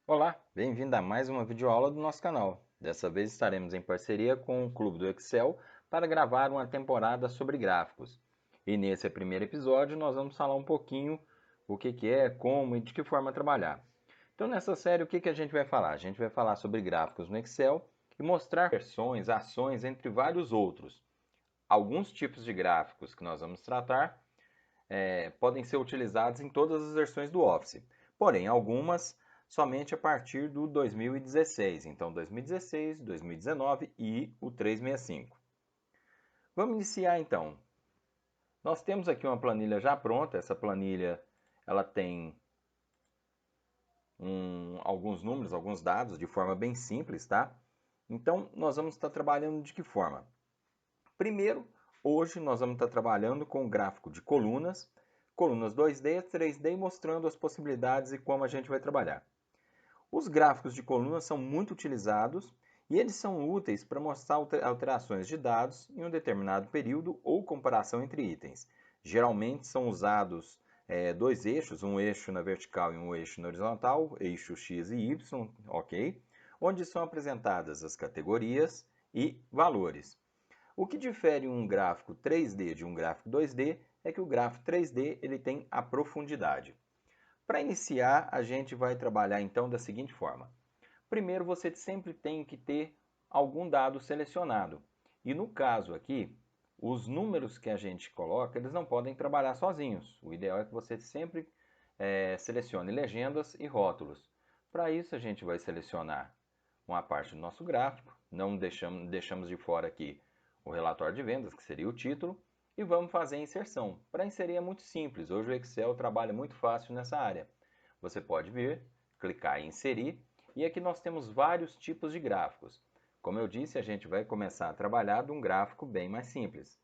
Olá, bem-vindo a mais uma videoaula do nosso canal. Dessa vez estaremos em parceria com o Clube do Excel para gravar uma temporada sobre gráficos. E nesse primeiro episódio nós vamos falar um pouquinho o que é, como e de que forma trabalhar. Então nessa série o que a gente vai falar? A gente vai falar sobre gráficos no Excel e mostrar versões, ações, entre vários outros. Alguns tipos de gráficos que nós vamos tratar podem ser utilizados em todas as versões do Office, porém algumas somente a partir do 2016, então 2016, 2019 e o 365. Vamos iniciar então. Nós temos aqui uma planilha já pronta, essa planilha ela tem alguns números, alguns dados de forma bem simples, tá? Então nós vamos estar trabalhando de que forma? Primeiro, hoje nós vamos estar trabalhando com o gráfico de colunas, colunas 2D, 3D, mostrando as possibilidades e como a gente vai trabalhar. Os gráficos de colunas são muito utilizados e eles são úteis para mostrar alterações de dados em um determinado período ou comparação entre itens. Geralmente são usados dois eixos, um eixo na vertical e um eixo na horizontal, eixo X e Y, ok? Onde são apresentadas as categorias e valores. O que difere um gráfico 3D de um gráfico 2D é que o gráfico 3D ele tem a profundidade. Para iniciar, a gente vai trabalhar então da seguinte forma. Primeiro, você sempre tem que ter algum dado selecionado. E no caso aqui, os números que a gente coloca, eles não podem trabalhar sozinhos. O ideal é que você sempre selecione legendas e rótulos. Para isso, a gente vai selecionar uma parte do nosso gráfico, não deixamos de fora aqui o relatório de vendas, que seria o título, e vamos fazer a inserção. Para inserir é muito simples, hoje o Excel trabalha muito fácil nessa área. Você pode vir, clicar em inserir, e aqui nós temos vários tipos de gráficos. Como eu disse, a gente vai começar a trabalhar de um gráfico bem mais simples.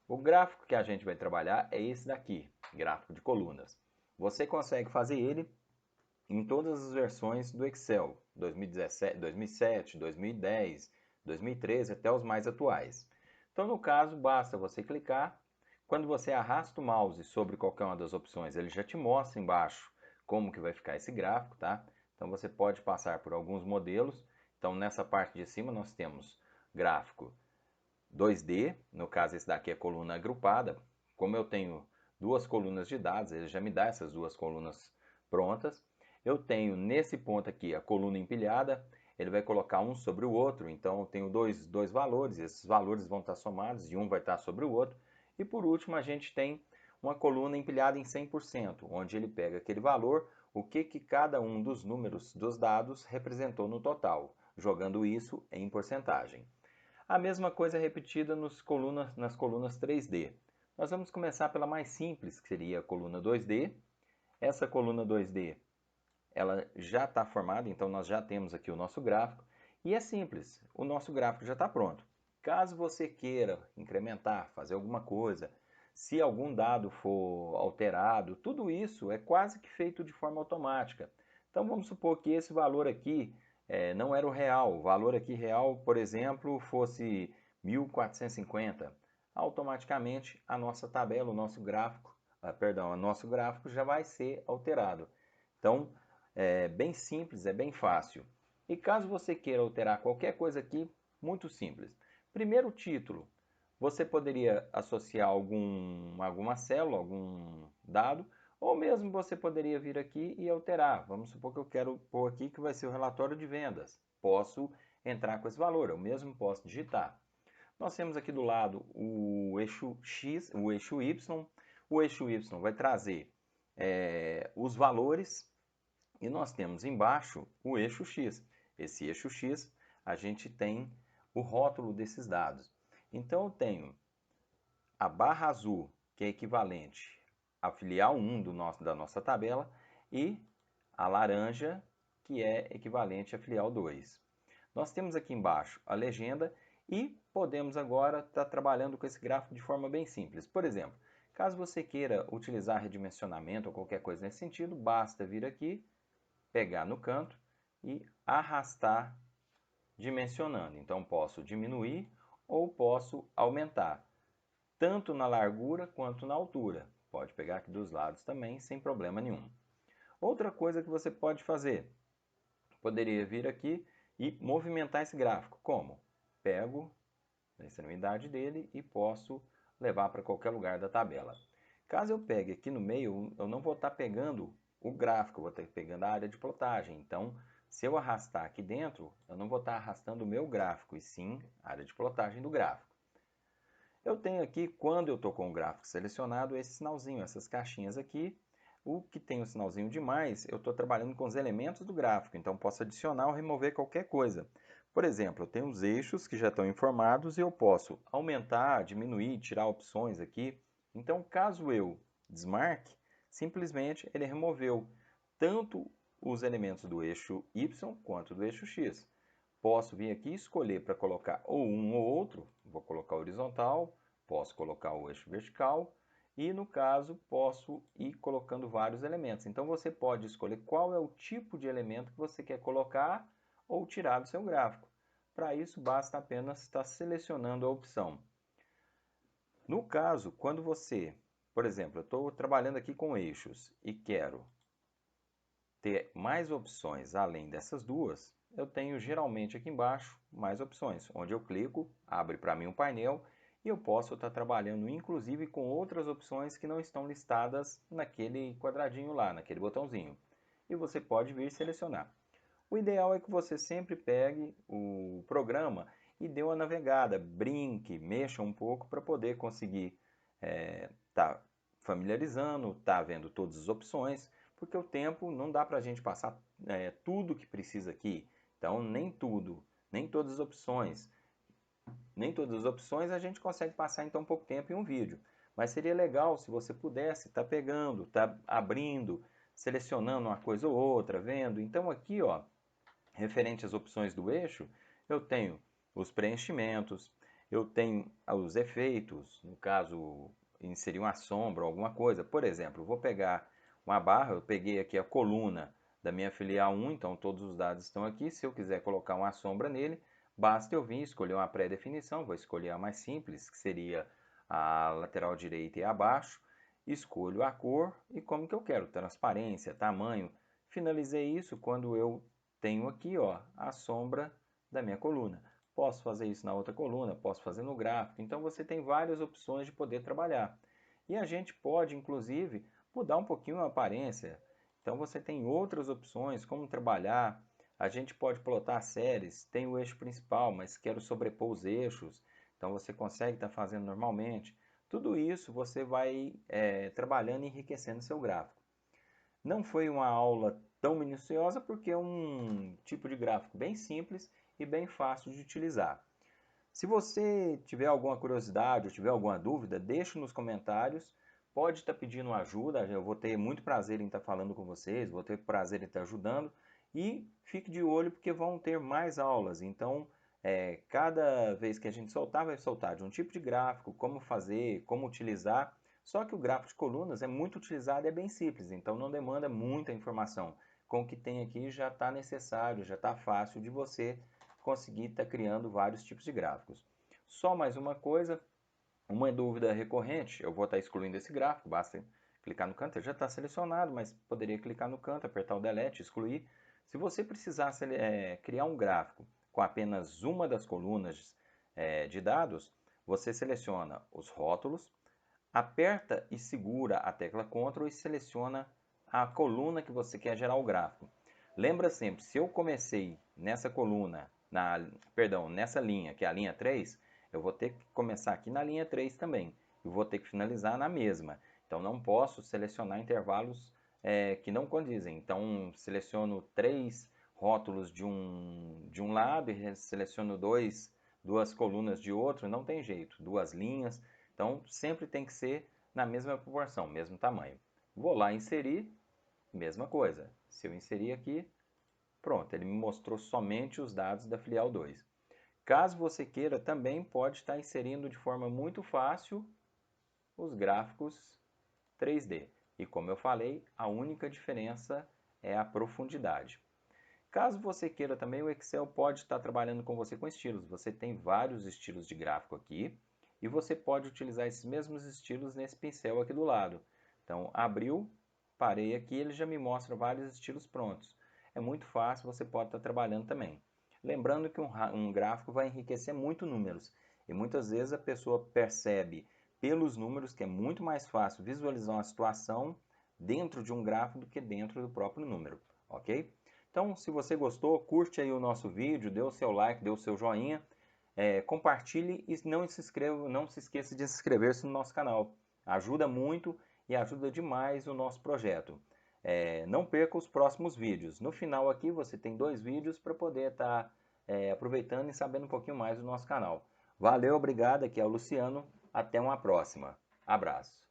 O gráfico que a gente vai trabalhar é esse daqui, gráfico de colunas. Você consegue fazer ele em todas as versões do Excel, 2017, 2007, 2010, 2013 até os mais atuais. Então, no caso, basta você clicar. Quando você arrasta o mouse sobre qualquer uma das opções, ele já te mostra embaixo como que vai ficar esse gráfico, tá? Então, você pode passar por alguns modelos. Então, nessa parte de cima, nós temos gráfico 2D, no caso esse daqui é coluna agrupada. Como eu tenho duas colunas de dados, ele já me dá essas duas colunas prontas. Eu tenho nesse ponto aqui a coluna empilhada, ele vai colocar um sobre o outro, então eu tenho dois valores, esses valores vão estar somados e um vai estar sobre o outro. E por último a gente tem uma coluna empilhada em 100%, onde ele pega aquele valor, o que cada um dos números dos dados representou no total, jogando isso em porcentagem. A mesma coisa é repetida nas colunas 3D. Nós vamos começar pela mais simples, que seria a coluna 2D. Essa coluna 2D ela já está formada, então nós já temos aqui o nosso gráfico. E é simples, o nosso gráfico já está pronto. Caso você queira incrementar, fazer alguma coisa, se algum dado for alterado, tudo isso é quase que feito de forma automática. Então vamos supor que esse valor aqui não era o real. O valor aqui real, por exemplo, fosse 1450. Automaticamente a nossa tabela, o nosso gráfico, o nosso gráfico já vai ser alterado. Então é bem simples, é bem fácil. E caso você queira alterar qualquer coisa aqui, muito simples. Primeiro, o título. Você poderia associar alguma célula, algum dado, ou mesmo você poderia vir aqui e alterar. Vamos supor que eu quero pôr aqui que vai ser o relatório de vendas. Posso entrar com esse valor, eu mesmo posso digitar. Nós temos aqui do lado o eixo X, o eixo Y. O eixo Y vai trazer os valores e nós temos embaixo o eixo X. Esse eixo X, a gente tem o rótulo desses dados. Então eu tenho a barra azul, que é equivalente à filial 1 da nossa tabela, e a laranja, que é equivalente à filial 2. Nós temos aqui embaixo a legenda e podemos agora estar trabalhando com esse gráfico de forma bem simples. Por exemplo, caso você queira utilizar redimensionamento ou qualquer coisa nesse sentido, basta vir aqui, pegar no canto e arrastar dimensionando. Então posso diminuir ou posso aumentar, tanto na largura quanto na altura. Pode pegar aqui dos lados também, sem problema nenhum. Outra coisa que você pode fazer, poderia vir aqui e movimentar esse gráfico. Como? Pego a extremidade dele e posso levar para qualquer lugar da tabela. Caso eu pegue aqui no meio, eu não vou estar pegando o gráfico, eu vou estar pegando a área de plotagem. Então, se eu arrastar aqui dentro, eu não vou estar arrastando o meu gráfico, e sim a área de plotagem do gráfico. Eu tenho aqui, quando eu estou com o gráfico selecionado, esse sinalzinho, essas caixinhas aqui. O que tem o sinalzinho de mais, eu estou trabalhando com os elementos do gráfico, então posso adicionar ou remover qualquer coisa. Por exemplo, eu tenho os eixos que já estão informados e eu posso aumentar, diminuir, tirar opções aqui. Então, caso eu desmarque, simplesmente ele removeu tanto os elementos do eixo Y quanto do eixo X. Posso vir aqui e escolher para colocar ou um ou outro, vou colocar horizontal, posso colocar o eixo vertical e no caso posso ir colocando vários elementos. Então você pode escolher qual é o tipo de elemento que você quer colocar ou tirar do seu gráfico. Para isso basta apenas estar selecionando a opção. No caso, quando você, por exemplo, eu estou trabalhando aqui com eixos e quero ter mais opções além dessas duas, eu tenho geralmente aqui embaixo mais opções, onde eu clico, abre para mim um painel e eu posso estar trabalhando inclusive com outras opções que não estão listadas naquele quadradinho lá, naquele botãozinho. E você pode vir selecionar. O ideal é que você sempre pegue o programa e dê uma navegada, brinque, mexa um pouco para poder conseguir tá familiarizando, tá vendo todas as opções, porque o tempo não dá para a gente passar tudo que precisa aqui. Então, nem tudo, nem todas as opções, a gente consegue passar em tão pouco tempo em um vídeo. Mas seria legal se você pudesse estar pegando, estar abrindo, selecionando uma coisa ou outra, vendo. Então aqui, ó, referente às opções do eixo, eu tenho os preenchimentos, eu tenho os efeitos, no caso, inserir uma sombra ou alguma coisa. Por exemplo, vou pegar uma barra, eu peguei aqui a coluna da minha filial 1, então todos os dados estão aqui. Se eu quiser colocar uma sombra nele, basta eu vir escolher uma pré-definição, vou escolher a mais simples, que seria a lateral direita e abaixo, escolho a cor e como que eu quero, transparência, tamanho. Finalizei isso quando eu tenho aqui, ó, a sombra da minha coluna. Posso fazer isso na outra coluna, posso fazer no gráfico. Então você tem várias opções de poder trabalhar. E a gente pode, inclusive, mudar um pouquinho a aparência. Então você tem outras opções, como trabalhar. A gente pode plotar séries, tem o eixo principal, mas quero sobrepor os eixos. Então você consegue estar fazendo normalmente. Tudo isso você vai trabalhando e enriquecendo seu gráfico. Não foi uma aula tão minuciosa porque é um tipo de gráfico bem simples e bem fácil de utilizar. Se você tiver alguma curiosidade ou tiver alguma dúvida, deixe nos comentários. Pode estar pedindo ajuda, eu vou ter muito prazer em estar falando com vocês, vou ter prazer em estar ajudando. E fique de olho porque vão ter mais aulas. Então, cada vez que a gente soltar, vai soltar de um tipo de gráfico, como fazer, como utilizar. Só que o gráfico de colunas é muito utilizado e é bem simples, então não demanda muita informação. Com o que tem aqui já está necessário, já está fácil de você conseguir estar criando vários tipos de gráficos. Só mais uma coisa, uma dúvida recorrente, eu vou estar excluindo esse gráfico, basta clicar no canto, ele já está selecionado, mas poderia clicar no canto, apertar o delete, excluir. Se você precisar criar um gráfico com apenas uma das colunas de dados, você seleciona os rótulos, aperta e segura a tecla Ctrl e seleciona a coluna que você quer gerar o gráfico. Lembra sempre, se eu comecei nessa coluna, nessa linha, que é a linha 3, eu vou ter que começar aqui na linha 3 também. E vou ter que finalizar na mesma. Então não posso selecionar intervalos que não condizem. Então seleciono 3 rótulos de um lado e seleciono duas colunas de outro, não tem jeito. Duas linhas. Então, sempre tem que ser na mesma proporção, mesmo tamanho. Vou lá inserir, mesma coisa. Se eu inserir aqui, pronto, ele me mostrou somente os dados da filial 2. Caso você queira, também pode estar inserindo de forma muito fácil os gráficos 3D. E como eu falei, a única diferença é a profundidade. Caso você queira também, o Excel pode estar trabalhando com você com estilos. Você tem vários estilos de gráfico aqui. E você pode utilizar esses mesmos estilos nesse pincel aqui do lado. Então, abriu, parei aqui, ele já me mostra vários estilos prontos. É muito fácil, você pode estar trabalhando também. Lembrando que um gráfico vai enriquecer muito números, e muitas vezes a pessoa percebe pelos números que é muito mais fácil visualizar uma situação dentro de um gráfico do que dentro do próprio número, ok? Então, se você gostou, curte aí o nosso vídeo, dê o seu like, dê o seu joinha, compartilhe e não se esqueça de se inscrever-se no nosso canal. Ajuda muito e ajuda demais o nosso projeto. Não perca os próximos vídeos. No final aqui você tem 2 vídeos para poder estar aproveitando e sabendo um pouquinho mais do nosso canal. Valeu, obrigado, aqui é o Luciano, até uma próxima. Abraço.